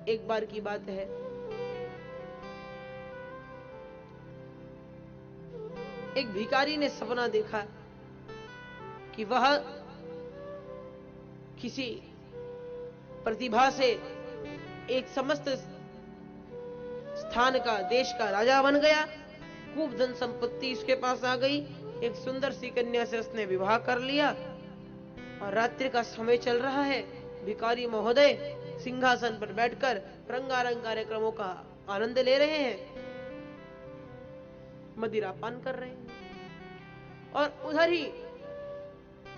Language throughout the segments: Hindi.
एक बार की बात है, एक भिखारी ने सपना देखा कि वह किसी प्रतिभा से एक समस्त स्थान का, देश का राजा बन गया। खूब धन संपत्ति उसके पास आ गई। एक सुंदर सी कन्या से उसने विवाह कर लिया और रात्रि का समय चल रहा है। भिखारी महोदय सिंहासन पर बैठकर रंगारंग कार्यक्रमों का आनंद ले रहे हैं, मदिरा पान कर रहे हैं। और उधर ही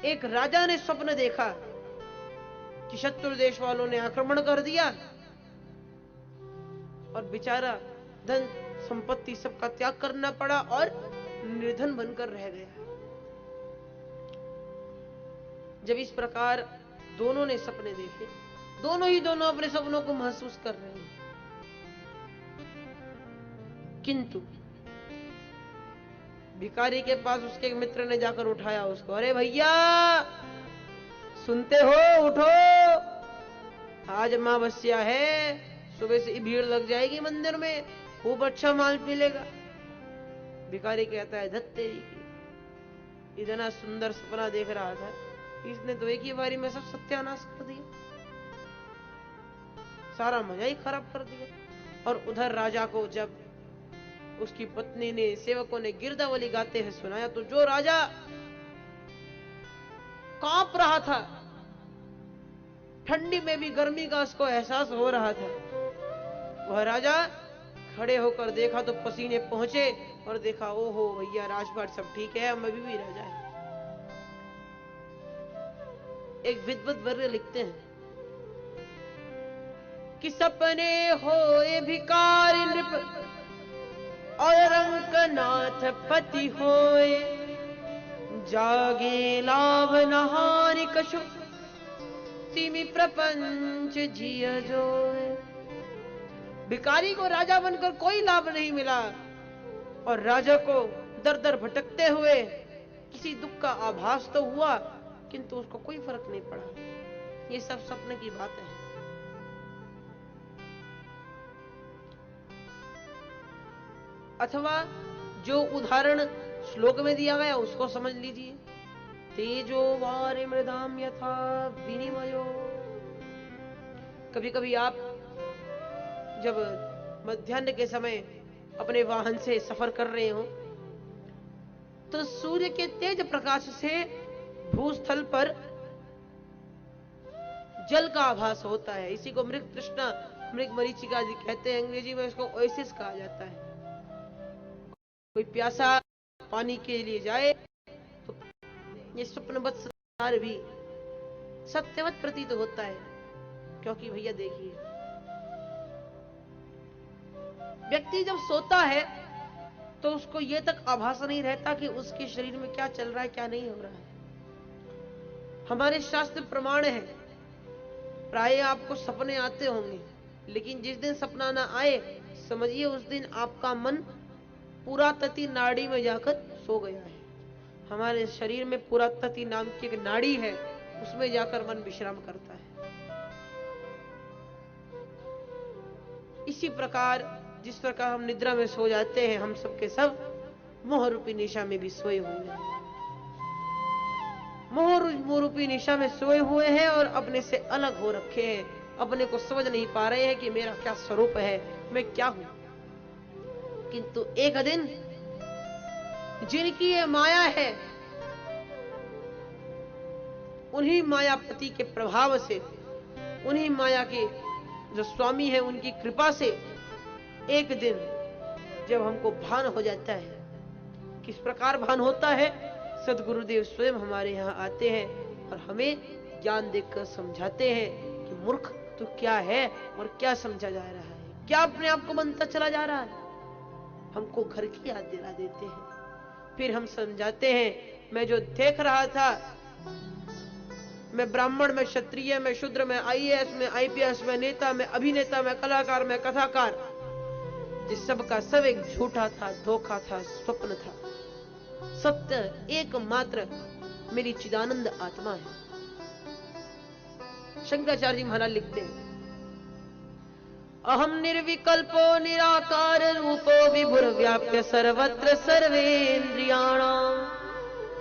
एक राजा ने स्वप्न देखा कि शत्रु देश वालों ने आक्रमण कर दिया और बेचारा धन संपत्ति सबका त्याग करना पड़ा और निर्धन बनकर रह गया। जब इस प्रकार दोनों ने सपने देखे, दोनों अपने सपनों को महसूस कर रहे हैं, किंतु भिखारी के पास उसके एक मित्र ने जाकर उठाया उसको। अरे भैया सुनते हो, उठो, आज अमावस्या है, सुबह से भीड़ लग जाएगी मंदिर में, खूब अच्छा माल मिलेगा। भिखारी कहता है धत तेरी की, इतना सुंदर सपना देख रहा था, इसने तो एक ही बारी में सब सत्यानाश कर दिया, सारा मजा ही खराब कर दिया। और उधर राजा को जब उसकी पत्नी ने, सेवकों ने गिरदावली गाते हैं सुनाया, तो जो राजा कांप रहा था, ठंडी में भी गर्मी का उसको एहसास हो रहा था, वह राजा खड़े होकर देखा तो पसीने पहुंचे और देखा ओहो भैया राजपाट सब ठीक है, हम अभी भी राजा है। एक विद्वत वर्य लिखते हैं कि सपने होए भिखारी नृप और रंकनाथ पति होए, जागे लाभ नहानि कछु, तिमि प्रपंच जिय जोए। भिखारी को राजा बनकर कोई लाभ नहीं मिला और राजा को दर दर भटकते हुए किसी दुख का आभास तो हुआ, किंतु उसको कोई फर्क नहीं पड़ा। ये सब सपने की बात है। अथवा जो उदाहरण श्लोक में दिया गया उसको समझ लीजिए। तेजो वारि मृदाम यथा विनिमयो। कभी कभी आप जब मध्याह्न के समय अपने वाहन से सफर कर रहे हो तो सूर्य के तेज प्रकाश से भूस्थल पर जल का आभास होता है। इसी को मृग तृष्णा, मृग मरीचिका जी कहते हैं। अंग्रेजी में इसको ओएसिस कहा जाता है। कोई प्यासा पानी के लिए जाए तो ये स्वप्नवत संसार भी सत्यवत प्रतीत होता है, क्योंकि भैया देखिए, व्यक्ति जब सोता है तो उसको ये तक आभास नहीं रहता कि उसके शरीर में क्या चल रहा है, क्या नहीं हो रहा है। हमारे शास्त्र प्रमाण है, प्राय आपको सपने आते होंगे, लेकिन जिस दिन सपना ना आए समझिए उस दिन आपका मन पुरातति नाड़ी में जाकर सो गया है। हमारे शरीर में पुरातति नाम की एक नाड़ी है, उसमें जाकर मन विश्राम करता है। इसी प्रकार जिस प्रकार हम निद्रा में सो जाते हैं, हम सबके सब मोह रूपी निशा में भी सोए हुए हैं। मोह रूपी निशा में सोए हुए हैं और अपने से अलग हो रखे हैं। अपने को समझ नहीं पा रहे हैं कि मेरा क्या स्वरूप है, मैं क्या हूं। किंतु एक दिन जिनकी ये माया है, उन्हीं मायापति के प्रभाव से, उन्हीं माया के जो स्वामी है उनकी कृपा से एक दिन जब हमको भान हो जाता है, किस प्रकार भान होता है, सदगुरुदेव स्वयं हमारे यहाँ आते हैं और हमें ज्ञान देकर समझाते हैं कि मूर्ख तू क्या है और क्या समझा जा रहा है, क्या अपने आप को बनता चला जा रहा है। हमको घर की याद दिला देते हैं, फिर हम समझाते हैं मैं जो देख रहा था, मैं ब्राह्मण, मैं क्षत्रिय, मैं शूद्र, मैं आईएएस, मैं आईपीएस, मैं नेता, मैं अभिनेता, मैं कलाकार, मैं कथाकार, जिस सब का सब एक झूठा था, धोखा था, स्वप्न था। सत्य एकमात्र मेरी चिदानंद आत्मा है। शंकराचार्य जी महाराज लिखते हैं अहम निर्विकल्पो निराकार रूपो विभुर्व्याप्य सर्वत्र सर्वेन्द्रियाणाम्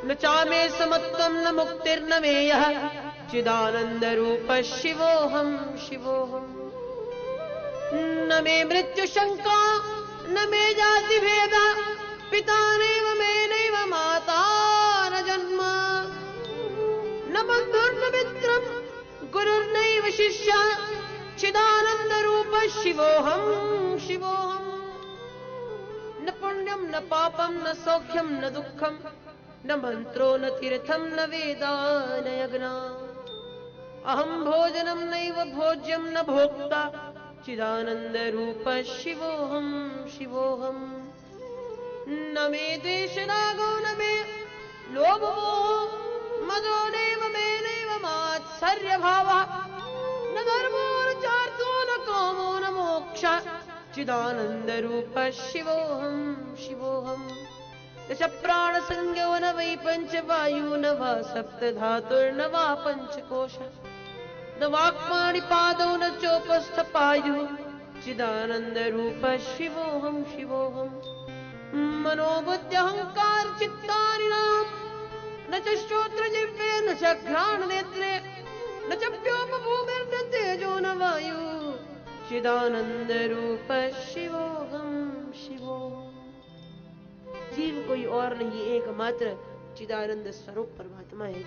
न चामे समत्वं न मुक्तिर्न मे यः चिदानंद रूप शिवोहम शिवोहम। न मे मृत्यु शंका न मे जाति भेद पिता नैव मे नैव माता न जन्म न बंधुर्न मित्रं गुरुर्नैव शिष्यः चिदानंद रूप शिवोहम शिवोहम। न पुण्यम न पापम न सौख्यम न दुःखम न मंत्रो न तीर्थम न वेदा न यज्ञा। अहम भोजनम नैव भोज्यम न भोक्ता चिदानंद रूप शिवोहम शिवोहम। न मे द्वेषरागो न मे लोभो मदो नैव मे नैव मात्सर्यभावः न धर्मो न चार्थो न कामो न मोक्षः चिदानंद रूप शिवोहम शिवोहम। न च प्राण संज्ञो न वै पंचवायु न वा सप्त धातुर्न वा पंचकोश न वाक्पाणिपादौ न चोपस्थ पायुः चिदानंद रूप शिवोहम शिवोहम। मनोबुद्ध्यहंकार चित्तानि नाम न च श्रोत्र जिह्वे न च घ्राण नेत्रे न च व्योमभूमिर्न तेजो न वायु चिदानंद रूप शिवोहम शिवोहम। जीव कोई और नहीं, एकमात्र चिदानंद स्वरूप परमात्मा है।